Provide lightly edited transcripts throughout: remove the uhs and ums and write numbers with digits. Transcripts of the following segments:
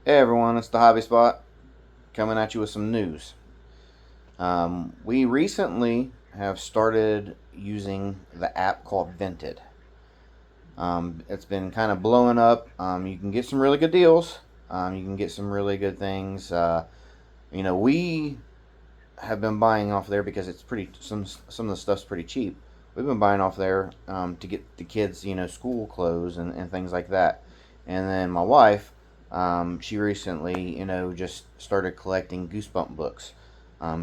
Hey everyone, it's the Hobby Spot coming at you with some news. We recently have started using the app called Vinted. It's been kind of blowing up. You can get some really good deals. You can get some really good things. We have been buying off there because it's pretty. Some of the stuff's pretty cheap. We've been buying off there to get the kids, school clothes and things like that. And then my wife, she recently, just started collecting Goosebump books.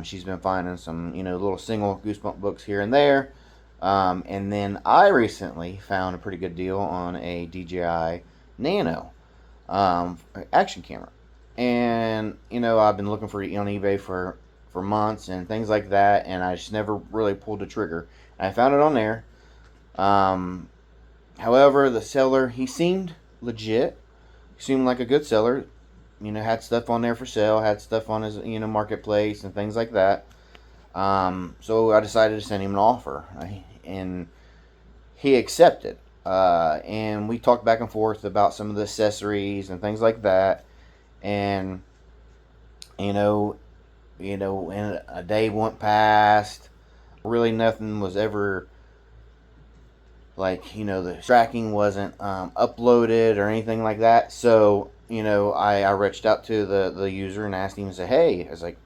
She's been finding some, little single Goosebump books here and there. And then I recently found a pretty good deal on a DJI Nano action camera. And I've been looking for it on eBay for months and things like that, and I just never really pulled the trigger. And I found it on there. Um, However, the seller, he seemed legit. He seemed like a good seller. Had stuff on there for sale, had stuff on his marketplace and things like that. So I decided to send him an offer, and he accepted. And we talked back and forth about some of the accessories and things like that. And you know, and a day went past. Really, nothing was ever like the tracking wasn't uploaded or anything like that. So I reached out to the user and asked him to say, hey, I was like,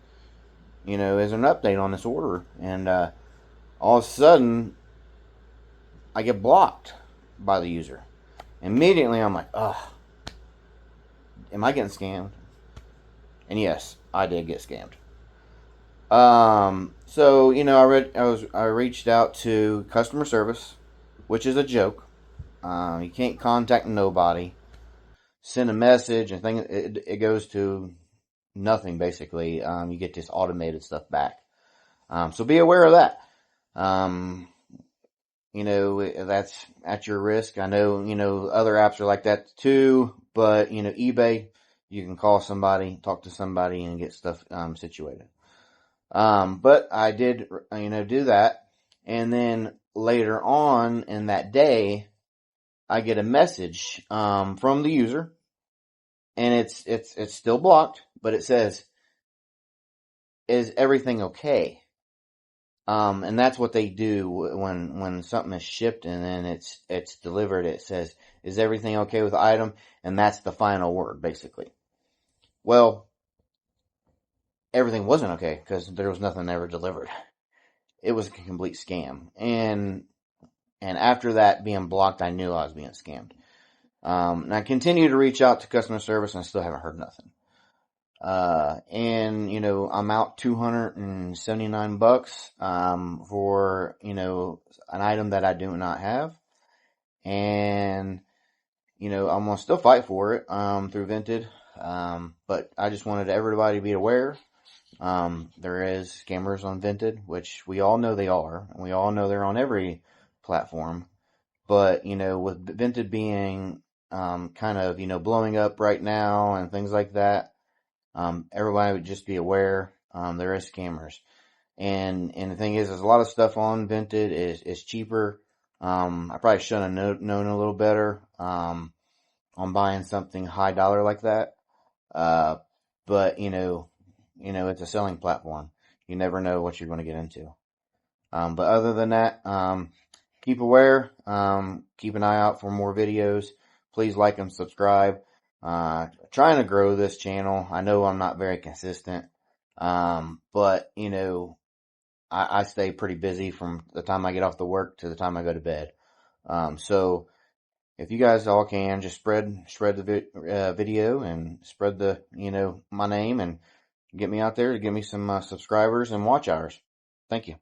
is there an update on this order? And all of a sudden, I get blocked by the user. Immediately, I'm like, oh, am I getting scammed? And yes, I did get scammed. So I reached out to customer service, which is a joke. You can't contact nobody, send a message, and it goes to nothing basically. You get this automated stuff back. So be aware of that. Um, that's at your risk. I know other apps are like that too, but eBay, you can call somebody, talk to somebody, and get stuff situated. But I did, do that. And then later on in that day, I get a message, from the user, and it's still blocked, but it says, is everything okay? And that's what they do when something is shipped and then it's delivered. It says, is everything okay with the item? And that's the final word, basically. Well, everything wasn't okay because there was nothing ever delivered. It was a complete scam. And after that being blocked, I knew I was being scammed. And I continue to reach out to customer service, and I still haven't heard nothing. And I'm out $279 for an item that I do not have, and I'm gonna still fight for it through Vinted. But I just wanted everybody to be aware. There is scammers on Vinted, which we all know they are, and we all know they're on every platform. But with Vinted being kind of blowing up right now and things like that, everybody would just be aware. There is scammers, and the thing is, there's a lot of stuff on Vinted is cheaper. I probably should have known a little better on buying something high dollar like that. Uh, but it's a selling platform. You never know what you're going to get into. But other than that, keep aware. Keep an eye out for more videos. Please like and subscribe. Trying to grow this channel. I know I'm not very consistent. But I stay pretty busy from the time I get off the work to the time I go to bed. So if you guys all can just spread the video and spread the my name and get me out there to give me some subscribers and watch hours. Thank you.